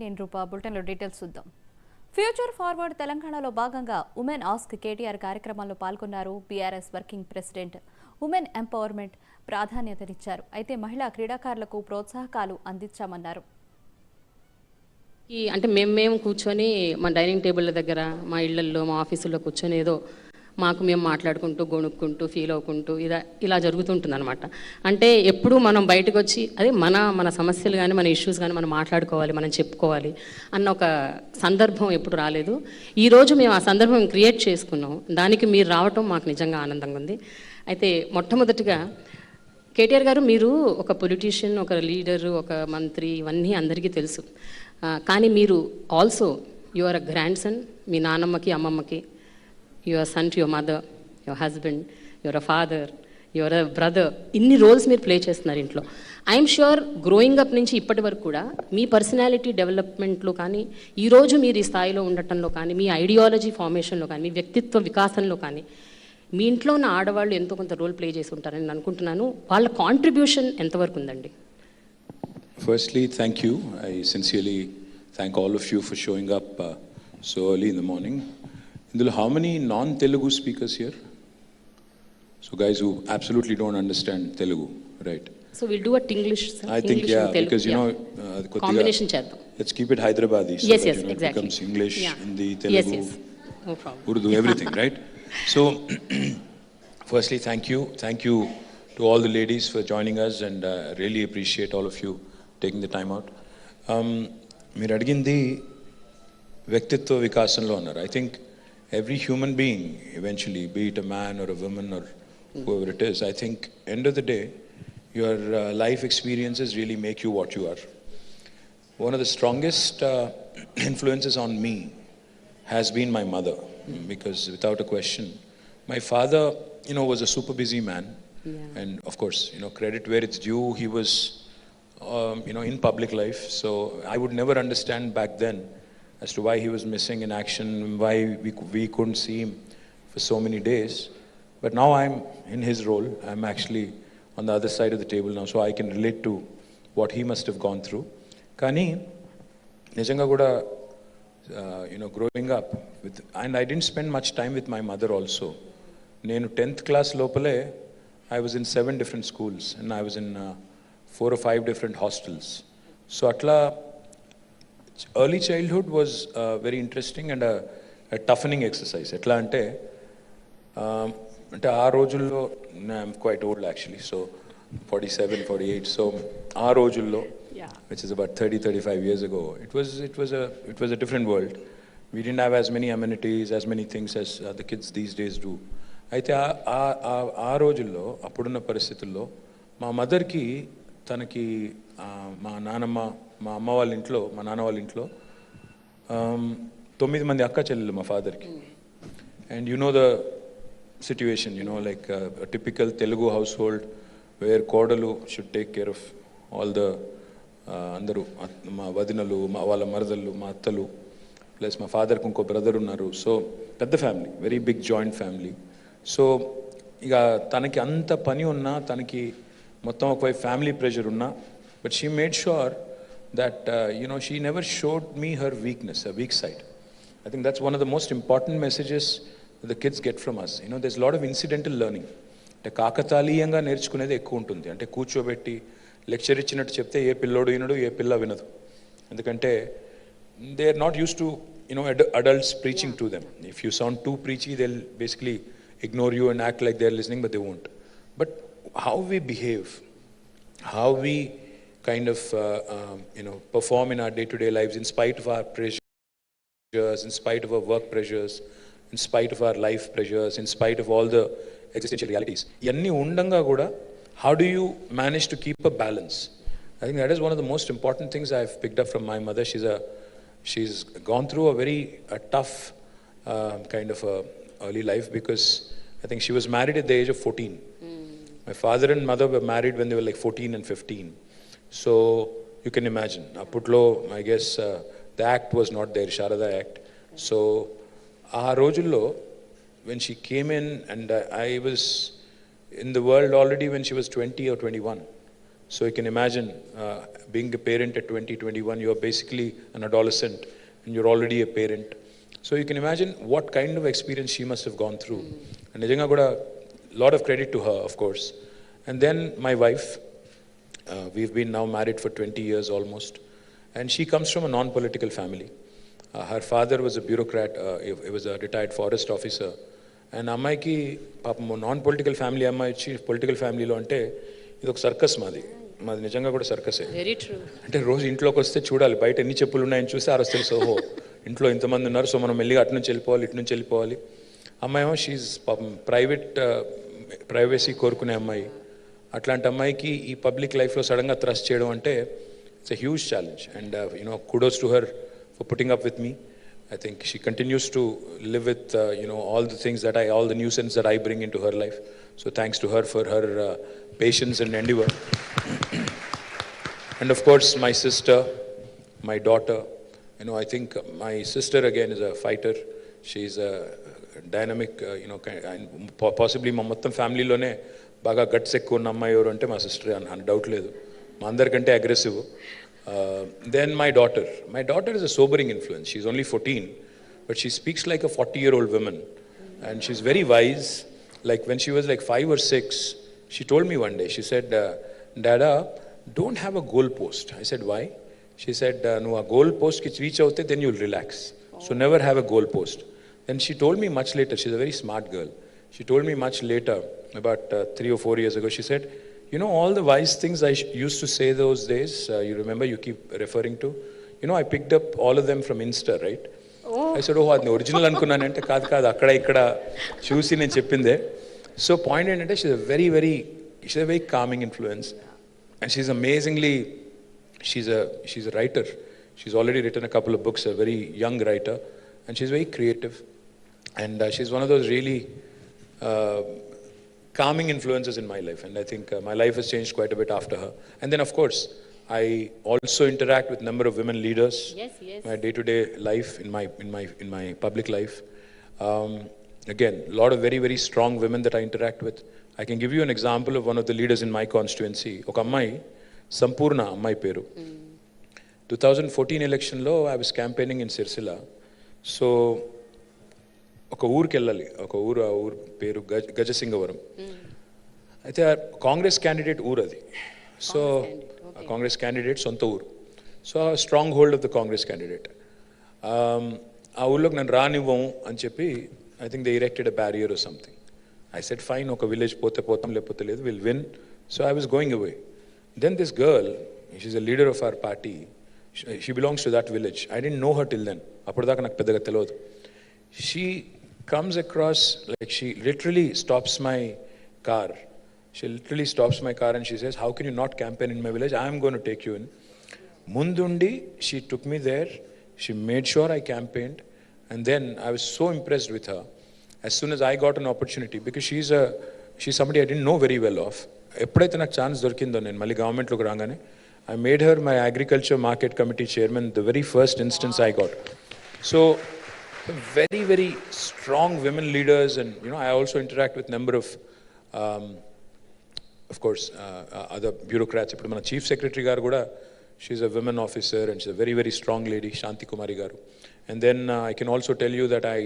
నేను రూపా బులెటిన్లో డీటెయిల్స్ చూద్దాం. ఫ్యూచర్ ఫార్వర్డ్ తెలంగాణలో భాగంగా ఉమెన్ ఆస్క్ కేటీఆర్ కార్యక్రమంలో పాల్గొన్నారు. BRS working president women empowerment ప్రాధాన్యతనిచ్చారు. అయితే మహిళా క్రీడాకారులకు ప్రోత్సాహకాలు అందించామన్నారు. అంటే మేము కూర్చొని మా డైనింగ్ టేబుల్ దగ్గర మా ఇళ్లల్లో మా ఆఫీసుల్లో కూర్చొని ఏదో మాకు మేము మాట్లాడుకుంటూ గొణుక్కుంటూ ఫీల్ అవ్వకుంటూ ఇలా జరుగుతుంటుంది అనమాట. అంటే ఎప్పుడు మనం బయటకు వచ్చి అదే మన సమస్యలు కానీ మన ఇష్యూస్ కానీ మనం మాట్లాడుకోవాలి, మనం చెప్పుకోవాలి అన్న ఒక సందర్భం ఎప్పుడు రాలేదు. ఈరోజు మేము ఆ సందర్భం క్రియేట్ చేసుకున్నాం. దానికి మీరు రావటం మాకు నిజంగా ఆనందంగా ఉంది. అయితే మొట్టమొదటిగా కేటీఆర్ గారు, మీరు ఒక పొలిటీషియన్, ఒక లీడరు, ఒక మంత్రి, ఇవన్నీ అందరికీ తెలుసు. కానీ మీరు also you are a grandson. మీ నాన్నమ్మకి అమ్మమ్మకి your son to your mother, your husband, your uh father, your uh brother. ఇన్ని రోల్స్ మీరు ప్లే చేస్తున్నారు ఇంట్లో. ఐఎమ్ ష్యూర్ గ్రోయింగ్ అప్ నుంచి ఇప్పటి వరకు కూడా మీ పర్సనాలిటీ డెవలప్మెంట్లో కానీ, ఈరోజు మీరు ఈ స్థాయిలో ఉండటంలో కానీ, మీ ఐడియాలజీ ఫార్మేషన్లో కానీ, మీ వ్యక్తిత్వ వికాసంలో కానీ మీ ఇంట్లో ఉన్న ఆడవాళ్ళు ఎంతో కొంత రోల్ ప్లే చేసి ఉంటారని నేను అనుకుంటున్నాను. వాళ్ళ కాంట్రిబ్యూషన్ ఎంతవరకు ఉందండి? Firstly, thank you. I sincerely thank all of you for showing up so early in the morning. How many non-Telugu speakers here? So guys who absolutely don't understand Telugu, right? So we'll do a English. I think yeah, because you know combination cheddar. Let's keep it Hyderabadi so yes, that yes, you know, exactly. it becomes English, Hindi, Yes, Telugu, yes. No problem. Urdu, everything, right? So firstly, thank you to all the ladies for joining us, and really appreciate all of you taking the time out. మీరు అడిగింది వ్యక్తిత్వ వికాసంలో అన్నారు. I think every human being eventually, be it a man or a woman or whoever it is, I think end of the day your life experiences really make you what you are. One of the strongest influences on me has been my mother, because without a question, my father, you know, was a super busy man, and of course, you know, credit where it's due, he was you know, in public life. So I would never understand back then as to why he was missing in action, why we couldn't see him for so many days. But now I'm in his role. I'm actually on the other side of the table now, so I can relate to what he must have gone through. Kani nijanga kuda you know, growing up with, and I didn't spend much time with my mother also. Nenu 10th class lopale I was in 7 different schools, and I was in 4 or 5 different hostels. So atla early childhood was very interesting and a toughening exercise. Etla ante aa rojullo, I'm quite old actually, so 47, 48. So aa rojullo, which is about 30-35 years ago, it was a different world. We didn't have as many amenities, as many things as the kids these days do. అయితే ఆ రోజుల్లో, అప్పుడున్న పరిస్థితుల్లో మా మదర్కి, తనకి మా నాన్నమ్మ, మా అమ్మ వాళ్ళ ఇంట్లో, మా నాన్న వాళ్ళ ఇంట్లో 9 మంది అక్క చెల్లెలు మా ఫాదర్కి. And you know the situation, you know, like a typical Telugu household where కోడలు should take care of all the అందరూ, మా వదినలు, మా వాళ్ళ మరదళ్ళు, మా అత్తలు, ప్లస్ మా ఫాదర్కి ఇంకో బ్రదర్ ఉన్నారు. సో పెద్ద family, very big joint family. So ఇక తనకి అంత పని ఉన్నా, తనకి మొత్తం ఒకవైపు ఫ్యామిలీ ప్రెషర్ ఉన్నా, but she made sure that you know, she never showed me her weakness, her weak side. I think that's one of the most important messages the kids get from us. You know, there is lot of incidental learning. అంటే కాకతాళీయంగా నేర్చుకునేది ఎక్కువ ఉంటుంది. అంటే కూర్చోబెట్టి lecture ఇచ్చినట్టు చెప్తే ఏ పిల్లోడు వినడు, ఏ పిల్ల వినదు. ఎందుకంటే they are not used to, you know, adults preaching to them. If you sound too preachy, they'll basically ignore you and act like they're listening, but they won't. But how we behave, how we kind of you know, perform in our day-to-day lives in spite of our pressures, in spite of our work pressures, in spite of our life pressures, in spite of all the existential realities, yanni undanga kuda, how do you manage to keep a balance? I think that is one of the most important things I've picked up from my mother. She's gone through a very tough kind of early life, because I think she was married at the age of 14. My father and mother were married when they were like 14 and 15. So you can imagine, Aputlo, I guess the act was not there, Sharada Act. So aa rojullo, when she came in, and I was in the world already when she was 20 or 21. So you can imagine being a parent at 20, 21, you're basically an adolescent and you're already a parent. So you can imagine what kind of experience she must have gone through. And nijanga kuda lot of credit to her, of course. And then my wife, we've been now married for 20 years almost. And she comes from a non-political family. Her father was a bureaucrat, he was a retired forest officer. And అమ్మాయికి పాపం non-political family అమ్మాయి వచ్చి political ఫ్యామిలీలో అంటే ఇది ఒక circus మాది నిజంగా కూడా సర్కసే. Very true. అంటే రోజు ఇంట్లోకి వస్తే చూడాలి బయట ఎన్ని చెప్పులు ఉన్నాయని చూస్తే ఆ రోజు తెలుసు ఓహో ఇంట్లో ఇంతమంది ఉన్నారు, సో మనం మెల్లిగా అటు నుంచి వెళ్ళిపోవాలి ఇటు నుంచి వెళ్ళిపోవాలి. అమ్మాయి ఏమో షీజ్ పాపం ప్రైవసీ కోరుకునే అమ్మాయి. అట్లాంటి అమ్మాయికి ఈ పబ్లిక్ లైఫ్లో సడన్గా థ్రస్ట్ చేయడం అంటే it's a huge challenge. And kudos to her for putting up with me. I think she continues to live with all the things all the nuisance that I bring into her life. So thanks to her for her patience and endeavor. And of course my sister, my daughter. I think my sister again is a fighter. She's a dynamic, possibly మా మొత్తం ఫ్యామిలీలోనే బాగా guts ఎక్కువ ఉన్న అమ్మాయి ఎవరు అంటే మా sister అని డౌట్ లేదు. మా అందరికంటే aggressive. Then my daughter is a sobering influence. She's only 14, but she speaks like a 40-year-old woman. And she's very wise. Like when she was like 5 or 6, she told me one day, she said, Dada, don't have a goal post. I said, why? She said, no, a goal post ki reach out, then you'll relax. So never have a goal post. Then she told me much later, she's a very smart girl. She told me much later, about 3 or 4 years ago, she said, all the wise things I used to say those days, you remember, you keep referring to, I picked up all of them from Insta, right? Oh. I said, అది original అనుకున్నానంటే కాదు అక్కడ ఇక్కడ చూసి నేను చెప్పిందే. So point ఏంటంటే she's a very calming influence. And she's amazingly, she's a writer. She's already written a couple of books, a very young writer. And she's very creative. And she's one of those really calming influences in my life, and I think my life has changed quite a bit after her. And then of course I also interact with a number of women leaders. Yes. My day-to-day life, in my public life. Again, a lot of very, very strong women that I interact with. I can give you an example of one of the leaders in my constituency. Oka ammayi Sampurna ammayi peru. 2014 election lo I was campaigning in Sirsila. So ఒక ఊరికి వెళ్ళాలి, ఒక ఊరు పేరు గజసింగవరం. అయితే Congress candidate ఊరు అది. So Congress candidate సొంత ఊరు. So strong hold of the Congress candidate. ఆ ఊళ్ళోకి నన్ను రానివ్వం అని చెప్పి I think they erected a barrier or something. I said fine, ఒక విలేజ్ పోతాం లేకపోతే లేదు, will win. So I was going away. Then this girl, she's a leader of our party, she belongs to that village. I didn't know her till then. అప్పటిదాకా నాకు పెద్దగా తెలియదు. She comes across, like she literally stops my car. She literally stops my car and she says, how can you not campaign in my village? I am going to take you in. Mundundi, she took me there. She made sure I campaigned. And then I was so impressed with her. As soon as I got an opportunity, because she's somebody I didn't know very well of. ఎప్పుడైతే నాకు chance దొరికిందో నేను మళ్ళీ గవర్నమెంట్లోకి రాగానే, I made her my agriculture market committee chairman the very first instance I got. So very, very strong women leaders. And I also interact with number of course other bureaucrats. Ippudu mana chief secretary garu kuda, she's a women officer and she's a very, very strong lady, Shanti Kumari garu. And then I can also tell you that I